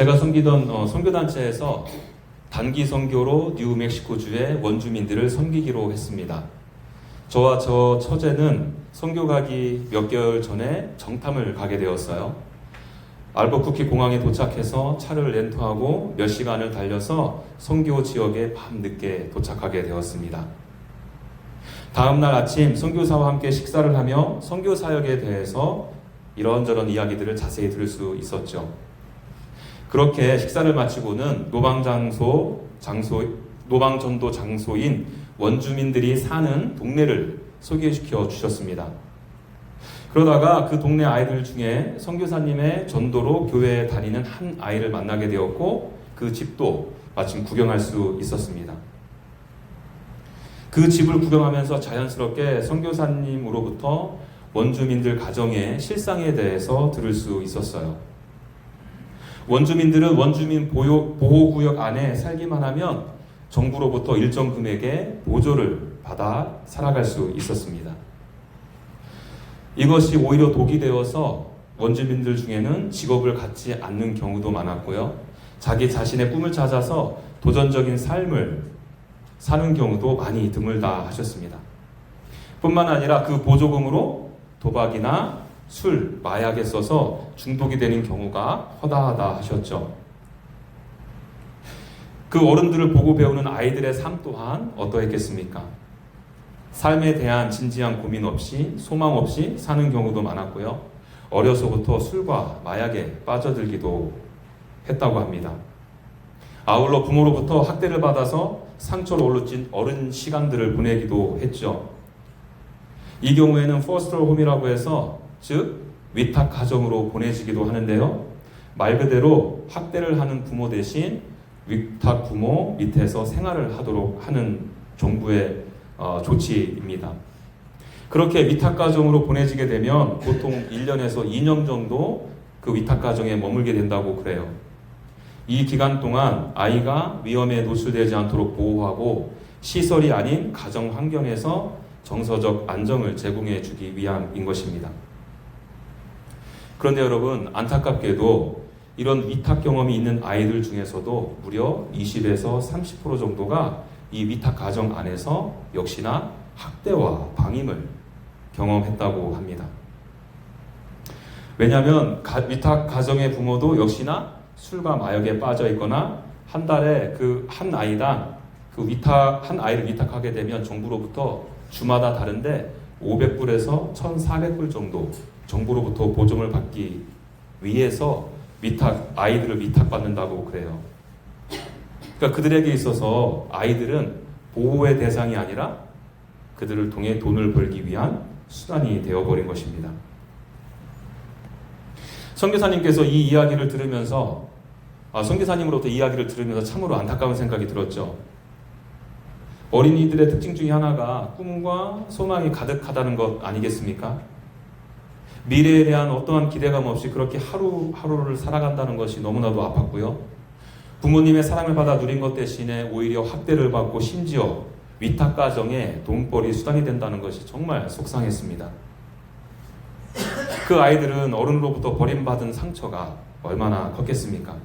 제가 섬기던 선교단체에서 단기 선교로 뉴멕시코주의 원주민들을 섬기기로 했습니다. 저와 저 처제는 선교 가기 몇 개월 전에 정탐을 가게 되었어요. 알버쿠키 공항에 도착해서 차를 렌트하고 몇 시간을 달려서 선교 지역에 밤늦게 도착하게 되었습니다. 다음날 아침 선교사와 함께 식사를 하며 선교 사역에 대해서 이런저런 이야기들을 자세히 들을 수 있었죠. 그렇게 식사를 마치고는 노방전도 장소인 원주민들이 사는 동네를 소개시켜 주셨습니다. 그러다가 그 동네 아이들 중에 선교사님의 전도로 교회에 다니는 한 아이를 만나게 되었고 그 집도 마침 구경할 수 있었습니다. 그 집을 구경하면서 자연스럽게 선교사님으로부터 원주민들 가정의 실상에 대해서 들을 수 있었어요. 원주민들은 원주민 보호구역 안에 살기만 하면 정부로부터 일정 금액의 보조를 받아 살아갈 수 있었습니다. 이것이 오히려 독이 되어서 원주민들 중에는 직업을 갖지 않는 경우도 많았고요. 자기 자신의 꿈을 찾아서 도전적인 삶을 사는 경우도 많이 드물다 하셨습니다. 뿐만 아니라 그 보조금으로 도박이나 술, 마약에 써서 중독이 되는 경우가 허다하다 하셨죠. 그 어른들을 보고 배우는 아이들의 삶 또한 어떠했겠습니까? 삶에 대한 진지한 고민 없이 소망 없이 사는 경우도 많았고요. 어려서부터 술과 마약에 빠져들기도 했다고 합니다. 아울러 부모로부터 학대를 받아서 상처를 올라진 어린 시간들을 보내기도 했죠. 이 경우에는 포스터 홈이라고 해서 즉 위탁 가정으로 보내지기도 하는데요. 말 그대로 학대를 하는 부모 대신 위탁 부모 밑에서 생활을 하도록 하는 정부의 조치입니다. 그렇게 위탁 가정으로 보내지게 되면 보통 1년에서 2년 정도 그 위탁 가정에 머물게 된다고 그래요. 이 기간 동안 아이가 위험에 노출되지 않도록 보호하고 시설이 아닌 가정 환경에서 정서적 안정을 제공해 주기 위함인 것입니다. 그런데 여러분, 안타깝게도 이런 위탁 경험이 있는 아이들 중에서도 무려 20에서 30% 정도가 이 위탁 가정 안에서 역시나 학대와 방임을 경험했다고 합니다. 왜냐하면 위탁 가정의 부모도 역시나 술과 마약에 빠져 있거나 한 달에 그 한 아이당 한 아이를 위탁하게 되면 정부로부터 주마다 다른데 500불에서 1,400불 정도 정부로부터 보조금을 받기 위해서 아이들을 위탁받는다고 그래요. 그러니까 그들에게 있어서 아이들은 보호의 대상이 아니라 그들을 통해 돈을 벌기 위한 수단이 되어버린 것입니다. 선교사님께서 이 이야기를 들으면서 선교사님으로부터 이야기를 들으면서 참으로 안타까운 생각이 들었죠. 어린이들의 특징 중에 하나가 꿈과 소망이 가득하다는 것 아니겠습니까? 미래에 대한 어떠한 기대감 없이 그렇게 하루하루를 살아간다는 것이 너무나도 아팠고요. 부모님의 사랑을 받아 누린 것 대신에 오히려 학대를 받고 심지어 위탁 가정의 돈벌이 수단이 된다는 것이 정말 속상했습니다. 그 아이들은 어른으로부터 버림받은 상처가 얼마나 컸겠습니까?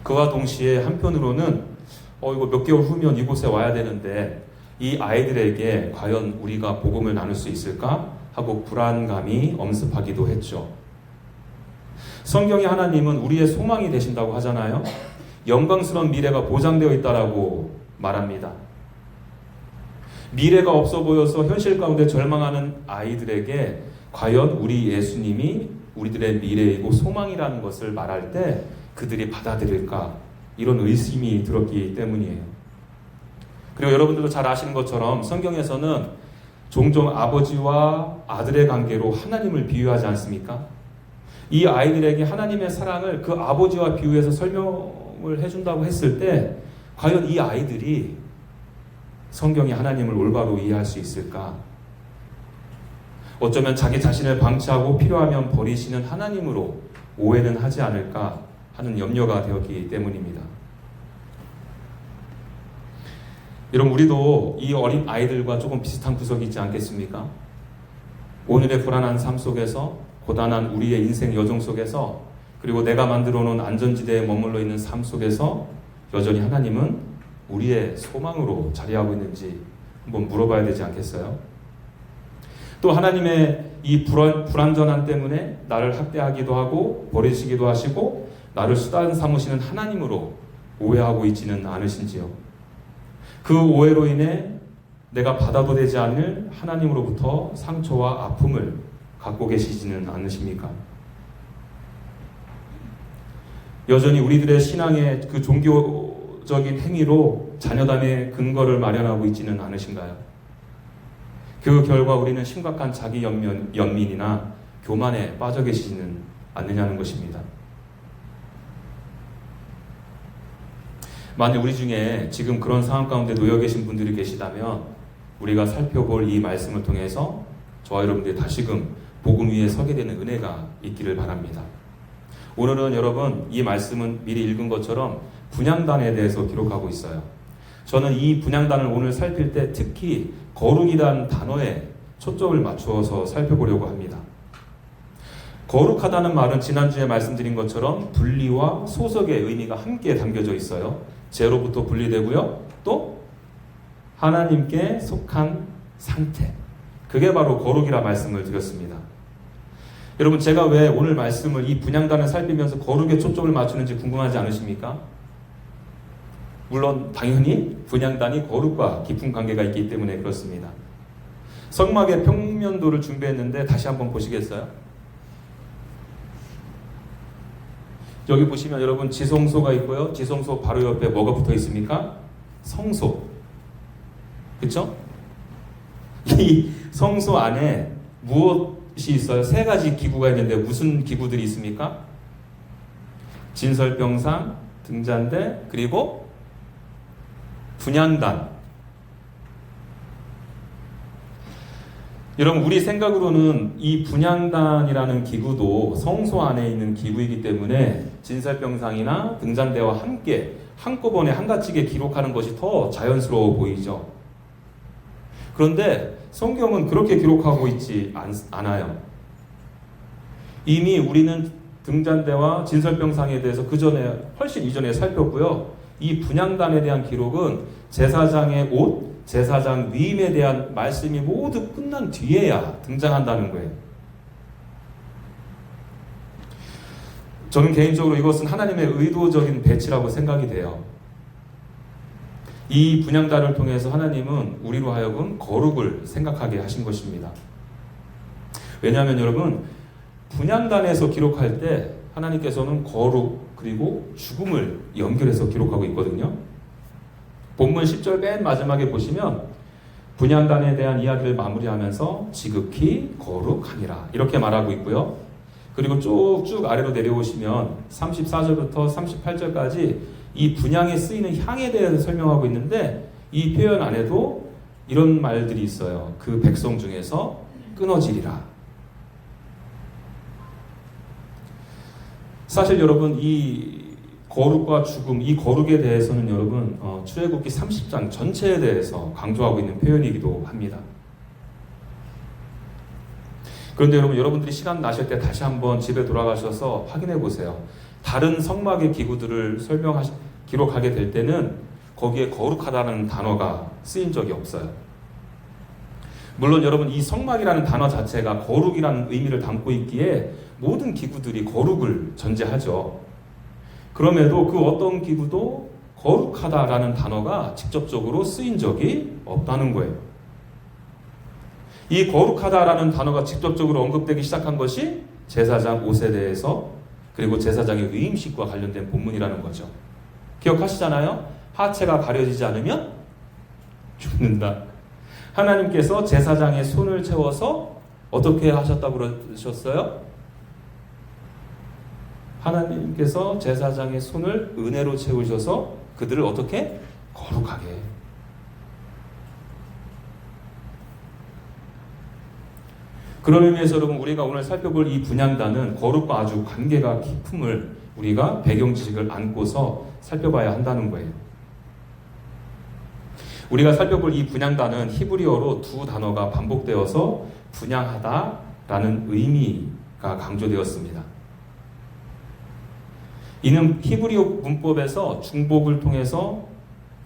그와 동시에 한편으로는 이거 몇 개월 후면 이곳에 와야 되는데 이 아이들에게 과연 우리가 복음을 나눌 수 있을까? 하고 불안감이 엄습하기도 했죠. 성경의 하나님은 우리의 소망이 되신다고 하잖아요. 영광스러운 미래가 보장되어 있다라고 말합니다. 미래가 없어 보여서 현실 가운데 절망하는 아이들에게 과연 우리 예수님이 우리들의 미래이고 소망이라는 것을 말할 때 그들이 받아들일까? 이런 의심이 들었기 때문이에요. 그리고 여러분들도 잘 아시는 것처럼 성경에서는 종종 아버지와 아들의 관계로 하나님을 비유하지 않습니까? 이 아이들에게 하나님의 사랑을 그 아버지와 비유해서 설명을 해준다고 했을 때 과연 이 아이들이 성경이 하나님을 올바로 이해할 수 있을까? 어쩌면 자기 자신을 방치하고 필요하면 버리시는 하나님으로 오해는 하지 않을까 하는 염려가 되었기 때문입니다. 여러분, 우리도 이 어린 아이들과 조금 비슷한 구석이 있지 않겠습니까? 오늘의 불안한 삶 속에서, 고단한 우리의 인생 여정 속에서 그리고 내가 만들어 놓은 안전지대에 머물러 있는 삶 속에서 여전히 하나님은 우리의 소망으로 자리하고 있는지 한번 물어봐야 되지 않겠어요? 또 하나님의 이 불완전함 때문에 나를 학대하기도 하고 버리시기도 하시고 나를 수단 삼으시는 하나님으로 오해하고 있지는 않으신지요? 그 오해로 인해 내가 받아도 되지 않을 하나님으로부터 상처와 아픔을 갖고 계시지는 않으십니까? 여전히 우리들의 신앙의 그 종교적인 행위로 자녀담의 근거를 마련하고 있지는 않으신가요? 그 결과 우리는 심각한 자기 연민이나 교만에 빠져 계시지는 않느냐는 것입니다. 만약 우리 중에 지금 그런 상황 가운데 놓여 계신 분들이 계시다면 우리가 살펴볼 이 말씀을 통해서 저와 여러분들이 다시금 복음 위에 서게 되는 은혜가 있기를 바랍니다. 오늘은 여러분 이 말씀은 미리 읽은 것처럼 분향단에 대해서 기록하고 있어요. 저는 이 분향단을 오늘 살필 때 특히 거룩이라는 단어에 초점을 맞추어서 살펴보려고 합니다. 거룩하다는 말은 지난주에 말씀드린 것처럼 분리와 소속의 의미가 함께 담겨져 있어요. 죄로부터 분리되고요. 또 하나님께 속한 상태. 그게 바로 거룩이라 말씀을 드렸습니다. 여러분 제가 왜 오늘 말씀을 이 분향단을 살피면서 거룩에 초점을 맞추는지 궁금하지 않으십니까? 물론 당연히 분향단이 거룩과 깊은 관계가 있기 때문에 그렇습니다. 성막의 평면도를 준비했는데 다시 한번 보시겠어요? 여기 보시면 여러분 지성소가 있고요. 지성소 바로 옆에 뭐가 붙어 있습니까? 성소. 그렇죠? 이 성소 안에 무엇이 있어요? 세 가지 기구가 있는데 무슨 기구들이 있습니까? 진설병상, 등잔대, 그리고 분향단. 여러분 우리 생각으로는 이 분향단이라는 기구도 성소 안에 있는 기구이기 때문에 진설병상이나 등잔대와 함께 한꺼번에 한가지게 기록하는 것이 더 자연스러워 보이죠. 그런데 성경은 그렇게 기록하고 있지 않아요. 이미 우리는 등잔대와 진설병상에 대해서 그 전에 훨씬 이전에 살폈고요. 이 분향단에 대한 기록은 제사장의 옷, 제사장 위임에 대한 말씀이 모두 끝난 뒤에야 등장한다는 거예요. 저는 개인적으로 이것은 하나님의 의도적인 배치라고 생각이 돼요. 이 분향단을 통해서 하나님은 우리로 하여금 거룩을 생각하게 하신 것입니다. 왜냐하면 여러분 분향단에서 기록할 때 하나님께서는 거룩 그리고 죽음을 연결해서 기록하고 있거든요. 본문 10절 맨 마지막에 보시면 분향단에 대한 이야기를 마무리하면서 지극히 거룩하니라 이렇게 말하고 있고요. 그리고 쭉쭉 아래로 내려오시면 34절부터 38절까지 이 분향에 쓰이는 향에 대해서 설명하고 있는데 이 표현 안에도 이런 말들이 있어요. 그 백성 중에서 끊어지리라. 사실 여러분 이 거룩과 죽음, 이 거룩에 대해서는 여러분 출애굽기 30장 전체에 대해서 강조하고 있는 표현이기도 합니다. 그런데 여러분들이 시간 나실 때 다시 한번 집에 돌아가셔서 확인해 보세요. 다른 성막의 기구들을 기록하게 될 때는 거기에 거룩하다는 단어가 쓰인 적이 없어요. 물론 여러분 이 성막이라는 단어 자체가 거룩이라는 의미를 담고 있기에 모든 기구들이 거룩을 전제하죠. 그럼에도 그 어떤 기구도 거룩하다라는 단어가 직접적으로 쓰인 적이 없다는 거예요. 이 거룩하다라는 단어가 직접적으로 언급되기 시작한 것이 제사장 옷에 대해서 그리고 제사장의 위임식과 관련된 본문이라는 거죠. 기억하시잖아요? 하체가 가려지지 않으면 죽는다. 하나님께서 제사장의 손을 채워서 어떻게 하셨다고 그러셨어요? 하나님께서 제사장의 손을 은혜로 채우셔서 그들을 어떻게? 거룩하게. 그런 의미에서 여러분 우리가 오늘 살펴볼 이 분향단은 거룩과 아주 관계가 깊음을 우리가 배경 지식을 안고서 살펴봐야 한다는 거예요. 우리가 살펴볼 이 분향단은 히브리어로 두 단어가 반복되어서 분향하다라는 의미가 강조되었습니다. 이는 히브리어 문법에서 중복을 통해서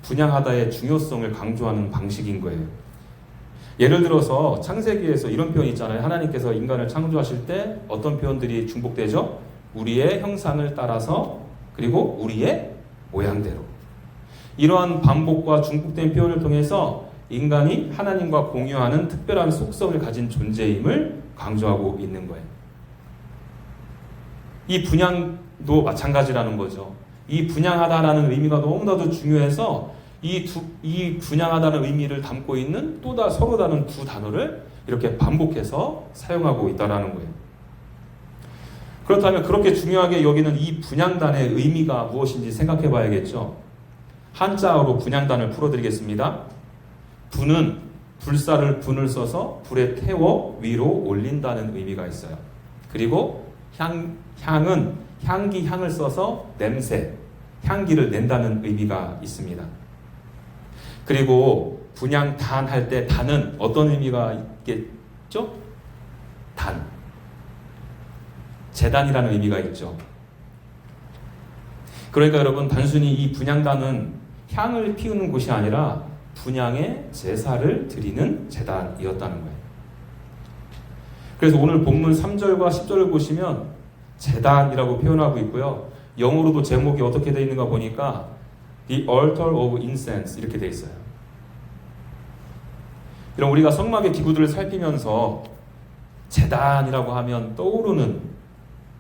분양하다의 중요성을 강조하는 방식인 거예요. 예를 들어서 창세기에서 이런 표현 있잖아요. 하나님께서 인간을 창조하실 때 어떤 표현들이 중복되죠? 우리의 형상을 따라서, 그리고 우리의 모양대로. 이러한 반복과 중복된 표현을 통해서 인간이 하나님과 공유하는 특별한 속성을 가진 존재임을 강조하고 있는 거예요. 이 분양도 마찬가지라는 거죠. 이 분양하다라는 의미가 너무나도 중요해서 이 분양하다는 의미를 담고 있는 서로 다른 두 단어를 이렇게 반복해서 사용하고 있다는 거예요. 그렇다면 그렇게 중요하게 여기는 이 분양단의 의미가 무엇인지 생각해 봐야겠죠. 한자어로 분양단을 풀어드리겠습니다. 분은 불사를 분을 써서 불에 태워 위로 올린다는 의미가 있어요. 그리고 향은 향을 써서 냄새, 향기를 낸다는 의미가 있습니다. 그리고 분양단 할 때 단은 어떤 의미가 있겠죠? 재단이라는 의미가 있죠. 그러니까 여러분, 단순히 이 분양단은 향을 피우는 곳이 아니라 분양의 제사를 드리는 제단이었다는 거예요. 그래서 오늘 본문 3절과 10절을 보시면 제단이라고 표현하고 있고요. 영어로도 제목이 어떻게 되어 있는가 보니까 The Altar of Incense 이렇게 되어 있어요. 이런 우리가 성막의 기구들을 살피면서 제단이라고 하면 떠오르는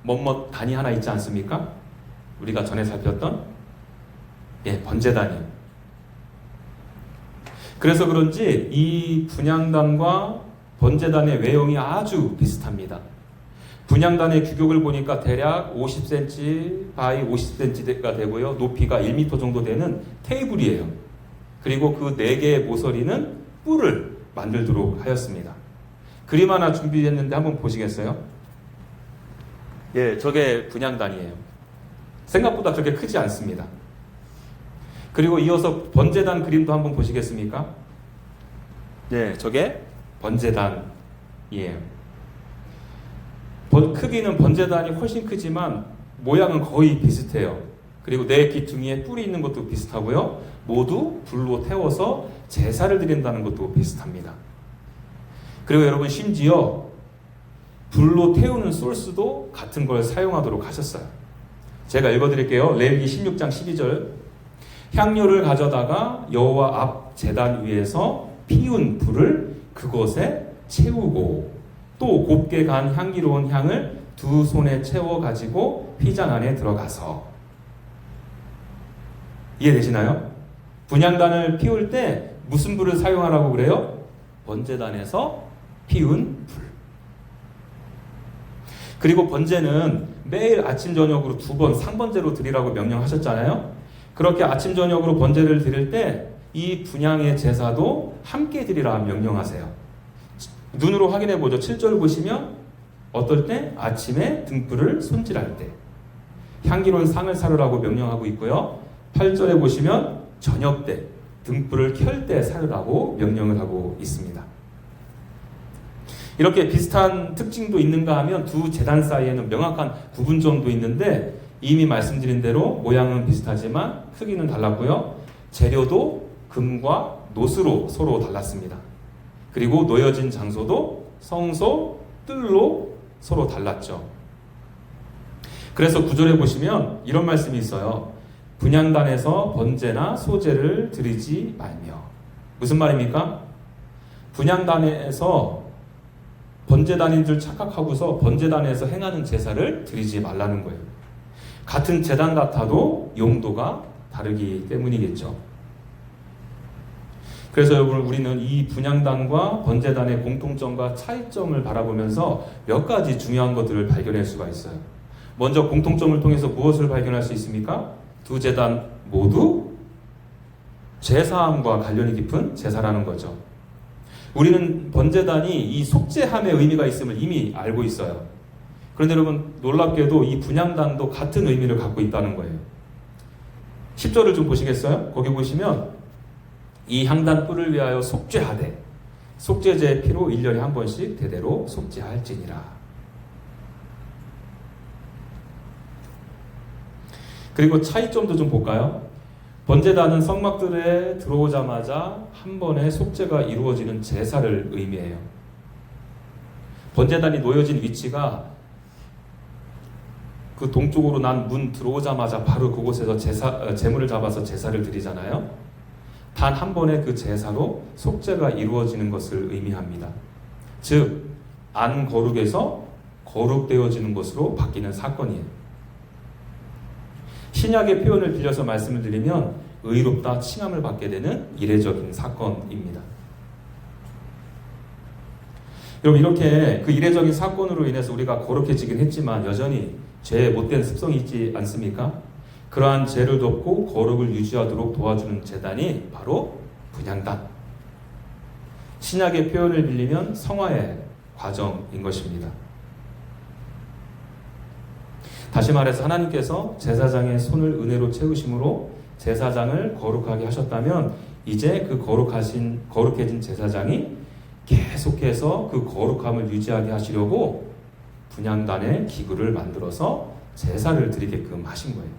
뭐뭐 단이 하나 있지 않습니까? 우리가 전에 살폈던 번제단이요. 그래서 그런지 이 분향단과 번제단의 외형이 아주 비슷합니다. 분향단의 규격을 보니까 대략 50cm 바이 50cm가 되고요. 높이가 1m 정도 되는 테이블이에요. 그리고 그 4개의 모서리는 뿔을 만들도록 하였습니다. 그림 하나 준비했는데 한번 보시겠어요? 저게 분향단이에요. 생각보다 그렇게 크지 않습니다. 그리고 이어서 번제단 그림도 한번 보시겠습니까? 저게 번제단이에요. 크기는 번제단이 훨씬 크지만 모양은 거의 비슷해요. 그리고 네 귀퉁이에 뿔이 있는 것도 비슷하고요. 모두 불로 태워서 제사를 드린다는 것도 비슷합니다. 그리고 여러분, 심지어 불로 태우는 소스도 같은 걸 사용하도록 하셨어요. 제가 읽어드릴게요. 레위기 16장 12절. 향료를 가져다가 여호와 앞 제단 위에서 피운 불을 그곳에 채우고 또 곱게 간 향기로운 향을 2손에 채워 가지고 휘장 안에 들어가서. 이해되시나요? 분향단을 피울 때 무슨 불을 사용하라고 그래요? 번제단에서 피운 불. 그리고 번제는 매일 아침 저녁으로 2번 상번제로 드리라고 명령하셨잖아요. 그렇게 아침 저녁으로 번제를 드릴 때 이 분향의 제사도 함께 드리라 명령하세요. 눈으로 확인해 보죠. 7절 보시면 어떨 때? 아침에 등불을 손질할 때. 향기로운 상을 사르라고 명령하고 있고요. 8절에 보시면 저녁 때 등불을 켤 때 사르라고 명령을 하고 있습니다. 이렇게 비슷한 특징도 있는가 하면 두 제단 사이에는 명확한 구분점도 있는데 이미 말씀드린 대로 모양은 비슷하지만 크기는 달랐고요. 재료도 금과 노스로 서로 달랐습니다. 그리고 놓여진 장소도 성소, 뜰로 서로 달랐죠. 그래서 9절에 보시면 이런 말씀이 있어요. 분향단에서 번제나 소제를 드리지 말며. 무슨 말입니까? 분향단에서 번제단인 줄 착각하고서 번제단에서 행하는 제사를 드리지 말라는 거예요. 같은 제단 같아도 용도가 다르기 때문이겠죠. 그래서 여러분, 우리는 이 분향단과 번제단의 공통점과 차이점을 바라보면서 몇 가지 중요한 것들을 발견할 수가 있어요. 먼저 공통점을 통해서 무엇을 발견할 수 있습니까? 두 제단 모두 제사함과 관련이 깊은 제사라는 거죠. 우리는 번제단이 이 속죄함의 의미가 있음을 이미 알고 있어요. 그런데 여러분, 놀랍게도 이 분향단도 같은 의미를 갖고 있다는 거예요. 10절을 좀 보시겠어요? 거기 보시면 이 향단 뿔을 위하여 속죄하되 속죄제의 피로 1년에 한 번씩 대대로 속죄할지니라. 그리고 차이점도 좀 볼까요? 번제단은 성막들에 들어오자마자 한 번에 속죄가 이루어지는 제사를 의미해요. 번제단이 놓여진 위치가 그 동쪽으로 난 문 들어오자마자 바로 그곳에서 제물을 잡아서 제사를 드리잖아요. 단 한 번의 그 제사로 속죄가 이루어지는 것을 의미합니다. 즉, 안 거룩에서 거룩되어지는 것으로 바뀌는 사건이에요. 신약의 표현을 빌려서 말씀을 드리면 의롭다 칭함을 받게 되는 이례적인 사건입니다. 여러분, 이렇게 그 이례적인 사건으로 인해서 우리가 거룩해지긴 했지만 여전히 죄의 못된 습성이 있지 않습니까? 그러한 죄를 덮고 거룩을 유지하도록 도와주는 제단이 바로 분향단. 신약의 표현을 빌리면 성화의 과정인 것입니다. 다시 말해서 하나님께서 제사장의 손을 은혜로 채우심으로 제사장을 거룩하게 하셨다면 이제 그 거룩해진 제사장이 계속해서 그 거룩함을 유지하게 하시려고 분향단의 기구를 만들어서 제사를 드리게끔 하신 거예요.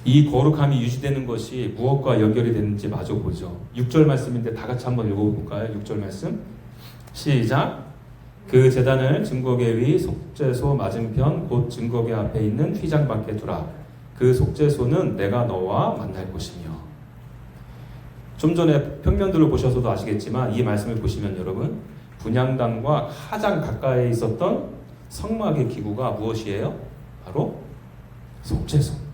이 거룩함이 유지되는 것이 무엇과 연결이 되는지 마저 보죠. 6절 말씀인데 다 같이 한번 읽어볼까요? 6절 말씀 시작. 그 제단을 증거궤 위 속죄소 맞은편 곧 증거궤 앞에 있는 휘장 밖에 두라. 그 속죄소는 내가 너와 만날 곳이며. 좀 전에 평면들을 보셔서도 아시겠지만 이 말씀을 보시면 여러분, 분향단과 가장 가까이 있었던 성막의 기구가 무엇이에요? 바로 속죄소.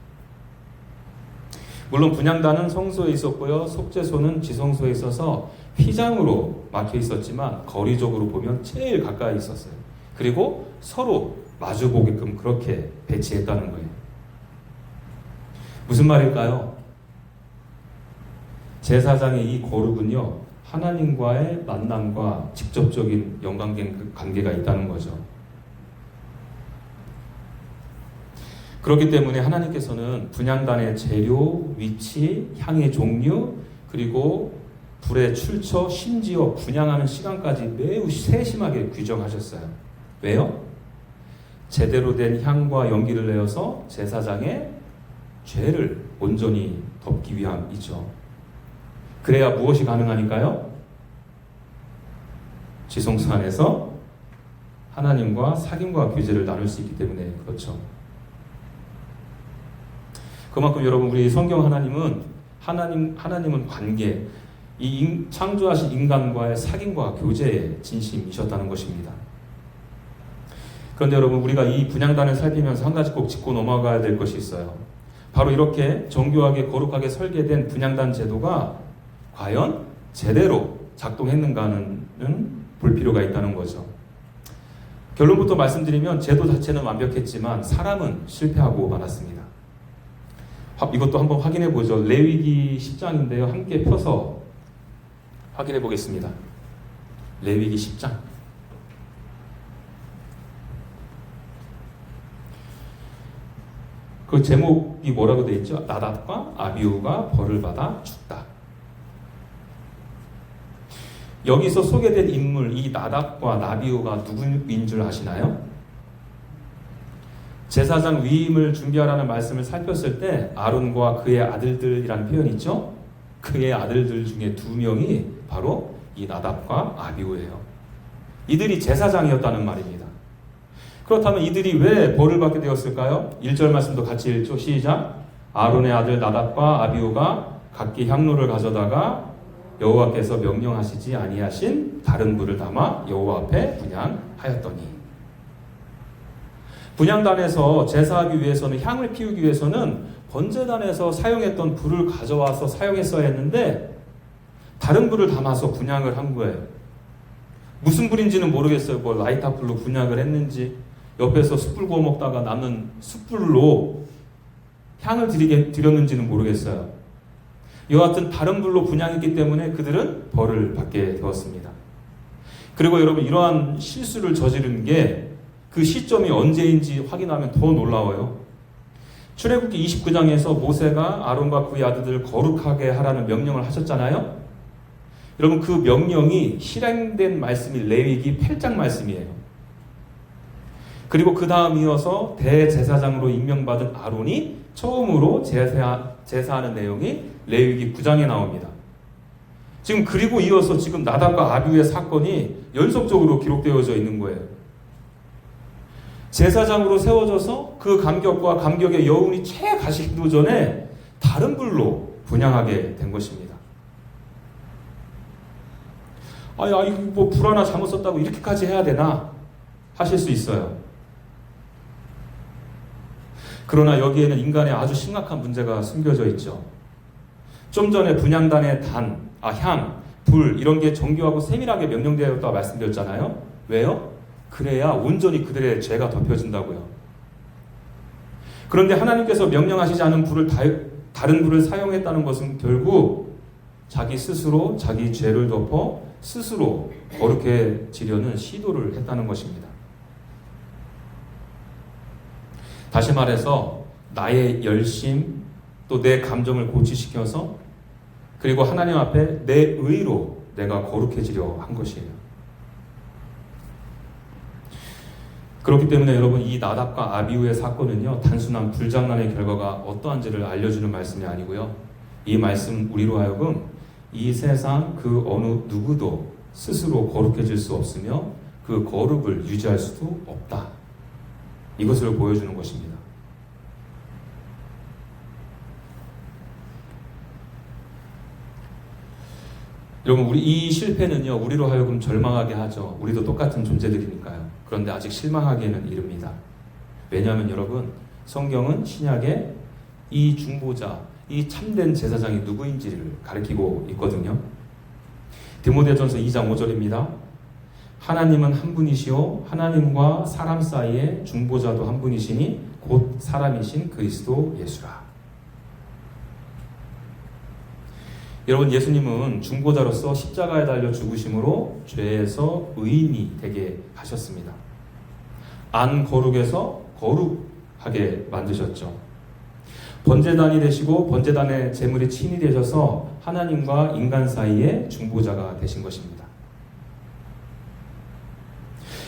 물론 분향단은 성소에 있었고요, 속죄소는 지성소에 있어서 휘장으로 막혀 있었지만 거리적으로 보면 제일 가까이 있었어요. 그리고 서로 마주보게끔 그렇게 배치했다는 거예요. 무슨 말일까요? 제사장의 이 거룩은요, 하나님과의 만남과 직접적인 연관관계가 있다는 거죠. 그렇기 때문에 하나님께서는 분향단의 재료, 위치, 향의 종류, 그리고 불의 출처, 심지어 분향하는 시간까지 매우 세심하게 규정하셨어요. 왜요? 제대로 된 향과 연기를 내어서 제사장의 죄를 온전히 덮기 위함이죠. 그래야 무엇이 가능하니까요? 지성소 안에서 하나님과 사귐과 교제를 나눌 수 있기 때문에 그렇죠. 그만큼 여러분, 우리 성경 하나님은 관계, 창조하신 인간과의 사귐과 교제에 진심이셨다는 것입니다. 그런데 여러분, 우리가 이 분향단을 살피면서 한 가지 꼭 짚고 넘어가야 될 것이 있어요. 바로 이렇게 정교하게 거룩하게 설계된 분향단 제도가 과연 제대로 작동했는가는 볼 필요가 있다는 거죠. 결론부터 말씀드리면 제도 자체는 완벽했지만 사람은 실패하고 말았습니다. 이것도 한번 확인해 보죠. 레위기 10장인데요. 함께 펴서 확인해 보겠습니다. 레위기 10장. 그 제목이 뭐라고 되어 있죠? 나답과 아비후가 벌을 받아 죽다. 여기서 소개된 인물, 이 나답과 아비후가 누구인 줄 아시나요? 제사장 위임을 준비하라는 말씀을 살폈을 때 아론과 그의 아들들이라는 표현이 있죠? 그의 아들들 중에 2명이 바로 이 나답과 아비후예요. 이들이 제사장이었다는 말입니다. 그렇다면 이들이 왜 벌을 받게 되었을까요? 1절 말씀도 같이 읽죠. 시작. 아론의 아들 나답과 아비후가 각기 향로를 가져다가 여호와께서 명령하시지 아니하신 다른 불을 담아 여호와 앞에 분향하였더니. 분향단에서 제사하기 위해서는, 향을 피우기 위해서는 번제단에서 사용했던 불을 가져와서 사용했어야 했는데 다른 불을 담아서 분향을 한 거예요. 무슨 불인지는 모르겠어요. 뭐 라이터 불로 분향을 했는지, 옆에서 숯불 구워 먹다가 남은 숯불로 향을 드렸는지는 모르겠어요. 여하튼 다른 불로 분향했기 때문에 그들은 벌을 받게 되었습니다. 그리고 여러분, 이러한 실수를 저지른 게 그 시점이 언제인지 확인하면 더 놀라워요. 출애굽기 29장에서 모세가 아론과 그의 아들들을 거룩하게 하라는 명령을 하셨잖아요. 여러분, 그 명령이 실행된 말씀이 레위기 8장 말씀이에요. 그리고 그 다음 이어서 대제사장으로 임명받은 아론이 처음으로 제사하는 내용이 레위기 9장에 나옵니다. 지금 그리고 이어서 지금 나답과 아비후의 사건이 연속적으로 기록되어져 있는 거예요. 제사장으로 세워져서 그 감격과 감격의 여운이 채 가시기도 전에 다른 불로 분향하게 된 것입니다. 이거 뭐 불 하나 잘못 썼다고 이렇게까지 해야 되나 하실 수 있어요. 그러나 여기에는 인간의 아주 심각한 문제가 숨겨져 있죠. 좀 전에 분향단의 향, 불 이런 게 정교하고 세밀하게 명령되었다고 말씀드렸잖아요. 왜요? 그래야 온전히 그들의 죄가 덮여진다고요. 그런데 하나님께서 명령하시지 않은 불을 다른 불을 사용했다는 것은 결국 자기 스스로 자기 죄를 덮어 스스로 거룩해지려는 시도를 했다는 것입니다. 다시 말해서 나의 열심 또 내 감정을 고취시켜서 그리고 하나님 앞에 내 의로 내가 거룩해지려 한 것이에요. 그렇기 때문에 여러분 이 나답과 아비후의 사건은요 단순한 불장난의 결과가 어떠한지를 알려주는 말씀이 아니고요. 이 말씀 우리로 하여금 이 세상 그 어느 누구도 스스로 거룩해질 수 없으며 그 거룩을 유지할 수도 없다. 이것을 보여주는 것입니다. 여러분 우리 이 실패는요 우리로 하여금 절망하게 하죠. 우리도 똑같은 존재들이니까요. 그런데 아직 실망하기에는 이릅니다. 왜냐하면 여러분 성경은 신약에 이 중보자, 이 참된 제사장이 누구인지를 가리키고 있거든요. 디모데전서 2장 5절입니다. 하나님은 한 분이시요 하나님과 사람 사이에 중보자도 한 분이시니 곧 사람이신 그리스도 예수라. 여러분 예수님은 중보자로서 십자가에 달려 죽으심으로 죄에서 의인이 되게 하셨습니다. 안 거룩에서 거룩하게 만드셨죠. 번제단이 되시고 번제단의 제물이 친히 되셔서 하나님과 인간 사이에 중보자가 되신 것입니다.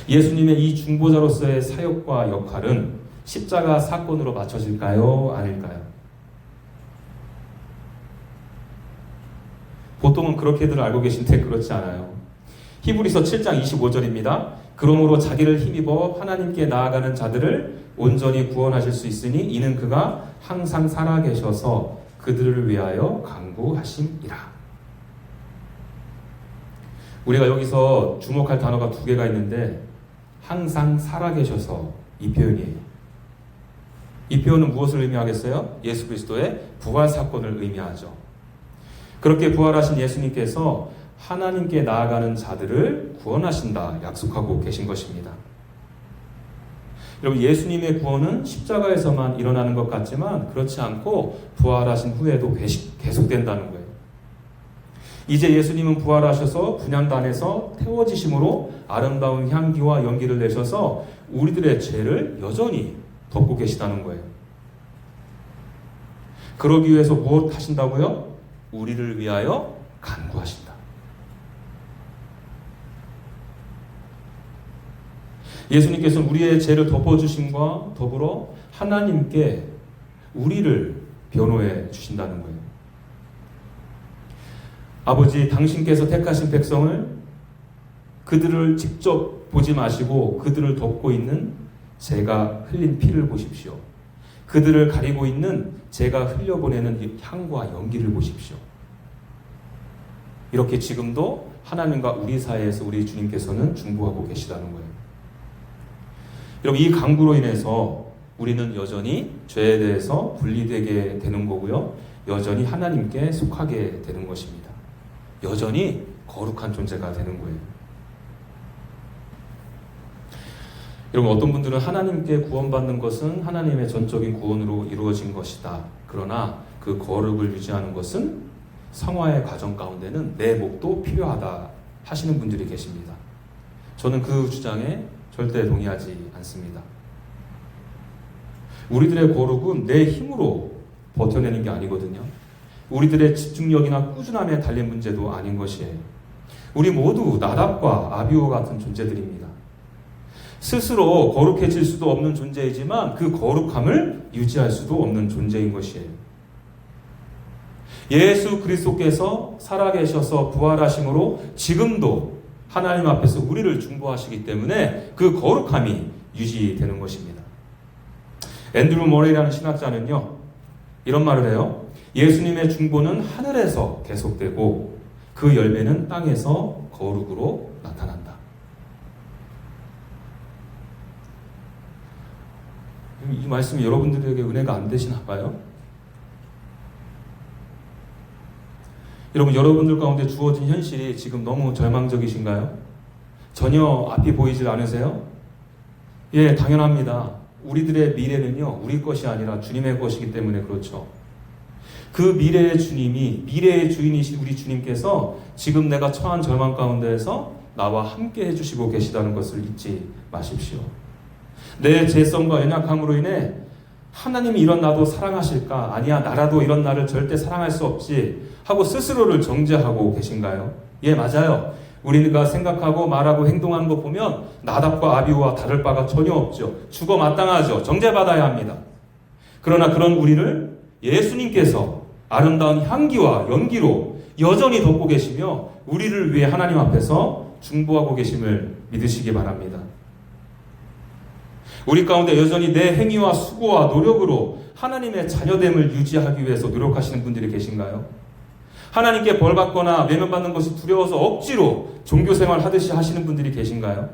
예수님의 이 중보자로서의 사역과 역할은 십자가 사건으로 맞춰질까요? 아닐까요? 보통은 그렇게들 알고 계신데 그렇지 않아요. 히브리서 7장 25절입니다. 그러므로 자기를 힘입어 하나님께 나아가는 자들을 온전히 구원하실 수 있으니 이는 그가 항상 살아계셔서 그들을 위하여 간구하심이라. 우리가 여기서 주목할 단어가 두 개가 있는데 항상 살아계셔서 이 표현이에요. 이 표현은 무엇을 의미하겠어요? 예수 그리스도의 부활 사건을 의미하죠. 그렇게 부활하신 예수님께서 하나님께 나아가는 자들을 구원하신다 약속하고 계신 것입니다. 여러분 예수님의 구원은 십자가에서만 일어나는 것 같지만 그렇지 않고 부활하신 후에도 계속된다는 거예요. 이제 예수님은 부활하셔서 분향단에서 태워지심으로 아름다운 향기와 연기를 내셔서 우리들의 죄를 여전히 덮고 계시다는 거예요. 그러기 위해서 무엇 하신다고요? 우리를 위하여 간구하신다. 예수님께서는 우리의 죄를 덮어주심과 더불어 하나님께 우리를 변호해 주신다는 거예요. 아버지, 당신께서 택하신 백성을 그들을 직접 보지 마시고 그들을 덮고 있는 제가 흘린 피를 보십시오. 그들을 가리고 있는 제가 흘려보내는 향과 연기를 보십시오. 이렇게 지금도 하나님과 우리 사이에서 우리 주님께서는 중보하고 계시다는 거예요. 여러분 이 강구로 인해서 우리는 여전히 죄에 대해서 분리되게 되는 거고요. 여전히 하나님께 속하게 되는 것입니다. 여전히 거룩한 존재가 되는 거예요. 여러분 어떤 분들은 하나님께 구원받는 것은 하나님의 전적인 구원으로 이루어진 것이다. 그러나 그 거룩을 유지하는 것은 성화의 과정 가운데는 내 목도 필요하다 하시는 분들이 계십니다. 저는 그 주장에 절대 동의하지 않습니다. 우리들의 거룩은 내 힘으로 버텨내는 게 아니거든요. 우리들의 집중력이나 꾸준함에 달린 문제도 아닌 것이에요. 우리 모두 나답과 아비후 같은 존재들입니다. 스스로 거룩해질 수도 없는 존재이지만 그 거룩함을 유지할 수도 없는 존재인 것이에요. 예수 그리스도께서 살아계셔서 부활하심으로 지금도 하나님 앞에서 우리를 중보하시기 때문에 그 거룩함이 유지되는 것입니다. 앤드루 머레이라는 신학자는요, 이런 말을 해요. 예수님의 중보는 하늘에서 계속되고 그 열매는 땅에서 거룩으로 나타난다. 이 말씀이 여러분들에게 은혜가 안 되시나 봐요? 여러분들 가운데 주어진 현실이 지금 너무 절망적이신가요? 전혀 앞이 보이질 않으세요? 예, 당연합니다. 우리들의 미래는요, 우리 것이 아니라 주님의 것이기 때문에 그렇죠. 그 미래의 주님이, 미래의 주인이신 우리 주님께서 지금 내가 처한 절망 가운데에서 나와 함께 해주시고 계시다는 것을 잊지 마십시오. 내 죄성과 연약함으로 인해 하나님이 이런 나도 사랑하실까? 아니야, 나라도 이런 나를 절대 사랑할 수 없지 하고 스스로를 정죄하고 계신가요? 예, 맞아요. 우리가 생각하고 말하고 행동하는 거 보면 나답과 아비후와 다를 바가 전혀 없죠. 죽어 마땅하죠. 정죄받아야 합니다. 그러나 그런 우리를 예수님께서 아름다운 향기와 연기로 여전히 덮고 계시며 우리를 위해 하나님 앞에서 중보하고 계심을 믿으시기 바랍니다. 우리 가운데 여전히 내 행위와 수고와 노력으로 하나님의 자녀됨을 유지하기 위해서 노력하시는 분들이 계신가요? 하나님께 벌받거나 외면받는 것이 두려워서 억지로 종교생활 하듯이 하시는 분들이 계신가요?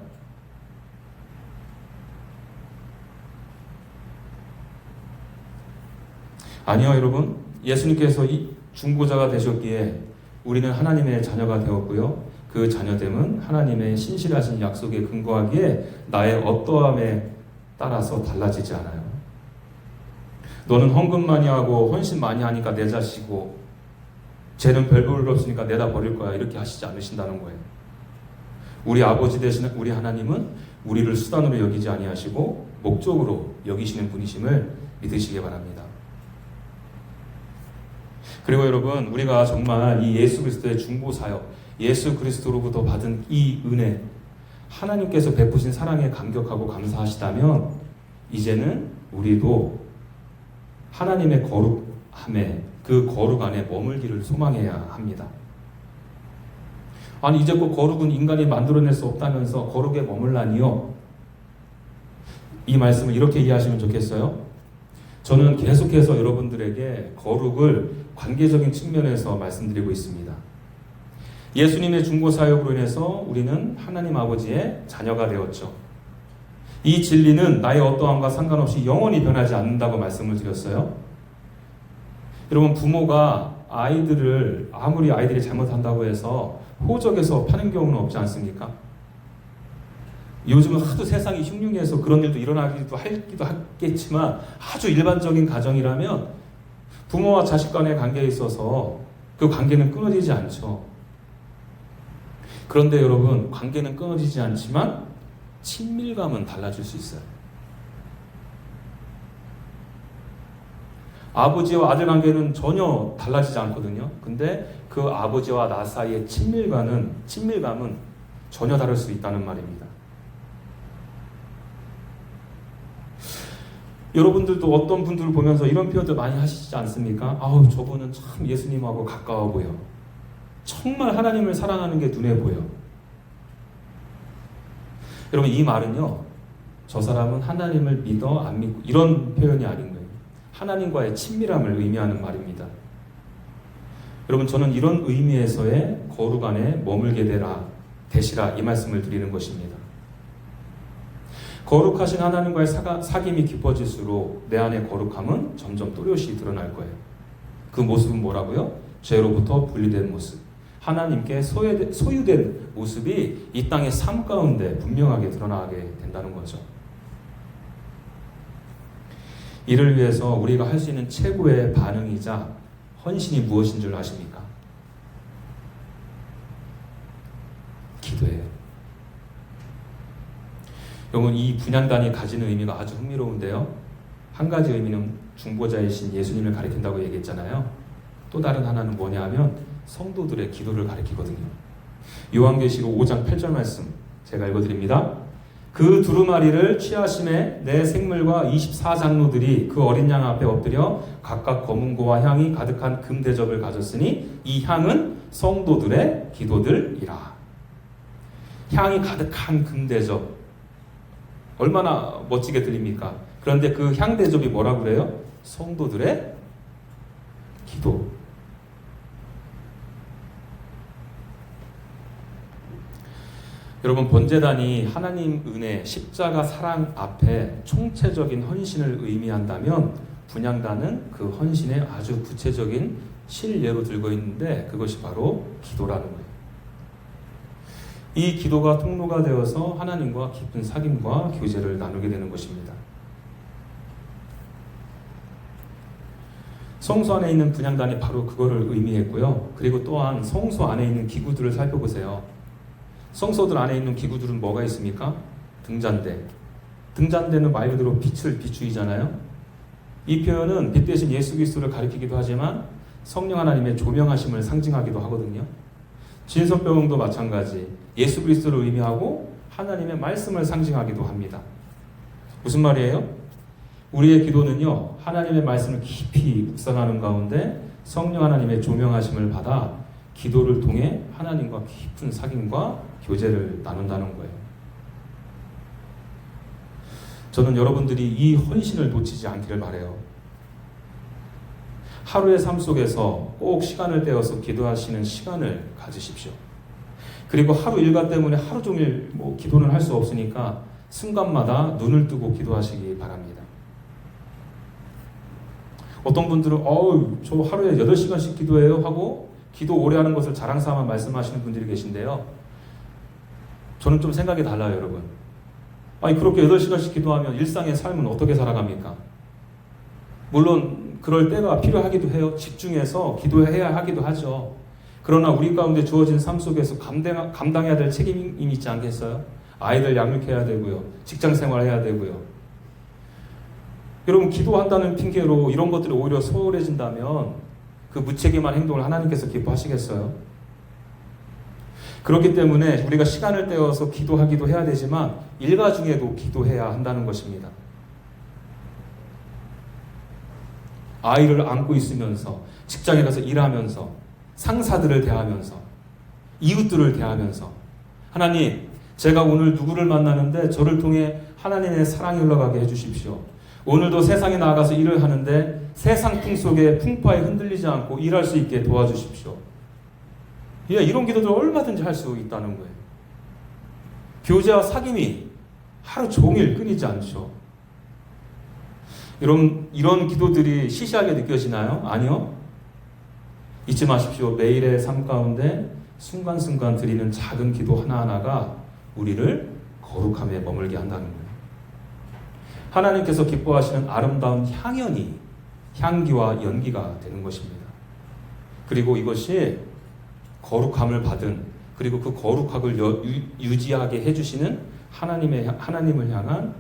아니요, 여러분. 예수님께서 이 중보자가 되셨기에 우리는 하나님의 자녀가 되었고요. 그 자녀됨은 하나님의 신실하신 약속에 근거하기에 나의 어떠함에 따라서 달라지지 않아요. 너는 헌금 많이 하고 헌신 많이 하니까 내 자식이고 쟤는 별 볼 없으니까 내다 버릴 거야 이렇게 하시지 않으신다는 거예요. 우리 아버지 되시는 우리 하나님은 우리를 수단으로 여기지 아니하시고 목적으로 여기시는 분이심을 믿으시기 바랍니다. 그리고 여러분, 우리가 정말 이 예수 그리스도의 중보 사역, 예수 그리스도로부터 받은 이 은혜, 하나님께서 베푸신 사랑에 감격하고 감사하시다면 이제는 우리도 하나님의 거룩함에, 그 거룩 안에 머물기를 소망해야 합니다. 아니, 이제껏 거룩은 인간이 만들어낼 수 없다면서 거룩에 머물라니요? 이 말씀을 이렇게 이해하시면 좋겠어요. 저는 계속해서 여러분들에게 거룩을 관계적인 측면에서 말씀드리고 있습니다. 예수님의 중보 사역으로 인해서 우리는 하나님 아버지의 자녀가 되었죠. 이 진리는 나의 어떠함과 상관없이 영원히 변하지 않는다고 말씀을 드렸어요. 여러분, 부모가 아이들을 아무리 아이들이 잘못한다고 해서 호적에서 파는 경우는 없지 않습니까? 요즘은 하도 세상이 흉흉해서 그런 일도 일어나기도 하겠지만 아주 일반적인 가정이라면 부모와 자식 간의 관계에 있어서 그 관계는 끊어지지 않죠. 그런데 여러분, 관계는 끊어지지 않지만 친밀감은 달라질 수 있어요. 아버지와 아들 관계는 전혀 달라지지 않거든요. 근데 그 아버지와 나 사이의 친밀감은 전혀 다를 수 있다는 말입니다. 여러분들도 어떤 분들을 보면서 이런 표현들 많이 하시지 않습니까? 아우, 저분은 참 예수님하고 가까워 보여. 정말 하나님을 사랑하는 게 눈에 보여. 여러분, 이 말은요, 저 사람은 하나님을 믿어 안 믿고 이런 표현이 아닌 거예요. 하나님과의 친밀함을 의미하는 말입니다. 여러분, 저는 이런 의미에서의 거룩 안에 머물게 되시라 이 말씀을 드리는 것입니다. 거룩하신 하나님과의 사귐이 깊어질수록 내 안의 거룩함은 점점 또렷이 드러날 거예요. 그 모습은 뭐라고요? 죄로부터 분리된 모습, 하나님께 소유된 모습이 이 땅의 삶 가운데 분명하게 드러나게 된다는 거죠. 이를 위해서 우리가 할 수 있는 최고의 반응이자 헌신이 무엇인 줄 아십니까? 기도예요. 여러분, 이 분향단이 가지는 의미가 아주 흥미로운데요. 한 가지 의미는 중보자이신 예수님을 가리킨다고 얘기했잖아요. 또 다른 하나는 뭐냐 하면 성도들의 기도를 가리키거든요. 요한계시록 5장 8절 말씀 제가 읽어드립니다. 그 두루마리를 취하심에 내 생물과 24장로들이 그 어린 양 앞에 엎드려 각각 검은고와 향이 가득한 금대접을 가졌으니 이 향은 성도들의 기도들이라. 향이 가득한 금대접. 얼마나 멋지게 들립니까? 그런데 그 향대접이 뭐라고 그래요? 성도들의 기도. 여러분, 번제단이 하나님 은혜, 십자가 사랑 앞에 총체적인 헌신을 의미한다면 분향단은 그 헌신의 아주 구체적인 실예로 들고 있는데 그것이 바로 기도라는 거예요. 이 기도가 통로가 되어서 하나님과 깊은 사귐과 교제를 나누게 되는 것입니다. 성소 안에 있는 분향단이 바로 그거를 의미했고요. 그리고 또한 성소 안에 있는 기구들을 살펴보세요. 성소들 안에 있는 기구들은 뭐가 있습니까? 등잔대. 등잔대는 말 그대로 빛을 비추이잖아요. 이 표현은 빛 대신 예수 그리스도를 가리키기도 하지만 성령 하나님의 조명하심을 상징하기도 하거든요. 진선병도 마찬가지. 예수 그리스도를 의미하고 하나님의 말씀을 상징하기도 합니다. 무슨 말이에요? 우리의 기도는요, 하나님의 말씀을 깊이 묵상하는 가운데 성령 하나님의 조명하심을 받아 기도를 통해 하나님과 깊은 사귐과 교제를 나눈다는 거예요. 저는 여러분들이 이 헌신을 놓치지 않기를 바라요. 하루의 삶 속에서 꼭 시간을 떼어서 기도하시는 시간을 가지십시오. 그리고 하루 일과 때문에 하루 종일 기도는 할 수 없으니까 순간마다 눈을 뜨고 기도하시기 바랍니다. 어떤 분들은 저 하루에 8시간씩 기도해요 하고 기도 오래 하는 것을 자랑삼아 말씀하시는 분들이 계신데요. 저는 좀 생각이 달라요, 여러분. 아니, 그렇게 8시간씩 기도하면 일상의 삶은 어떻게 살아갑니까? 물론 그럴 때가 필요하기도 해요. 집중해서 기도해야 하기도 하죠. 그러나 우리 가운데 주어진 삶 속에서 감당해야 될 책임이 있지 않겠어요? 아이들 양육해야 되고요. 직장 생활해야 되고요. 여러분, 기도한다는 핑계로 이런 것들이 오히려 소홀해진다면 그 무책임한 행동을 하나님께서 기뻐하시겠어요? 그렇기 때문에 우리가 시간을 떼어서 기도하기도 해야 되지만 일과 중에도 기도해야 한다는 것입니다. 아이를 안고 있으면서, 직장에 가서 일하면서, 상사들을 대하면서, 이웃들을 대하면서, 하나님, 제가 오늘 누구를 만나는데 저를 통해 하나님의 사랑이 흘러가게 해주십시오. 오늘도 세상에 나가서 일을 하는데 세상 풍 속에 풍파에 흔들리지 않고 일할 수 있게 도와주십시오. 이런 기도들 얼마든지 할 수 있다는 거예요. 교제와 사귐이 하루 종일 끊이지 않죠. 이런 기도들이 시시하게 느껴지나요? 아니요. 잊지 마십시오. 매일의 삶 가운데 순간순간 드리는 작은 기도 하나하나가 우리를 거룩함에 머물게 한다는 거예요. 하나님께서 기뻐하시는 아름다운 향연이 향기와 연기가 되는 것입니다. 그리고 이것이 거룩함을 받은, 그리고 그 거룩함을 유지하게 해주시는 하나님을 향한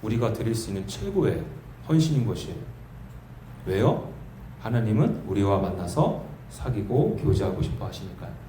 우리가 드릴 수 있는 최고의 헌신인 것이에요. 왜요? 하나님은 우리와 만나서 사귀고 교제하고 싶어 하시니까요.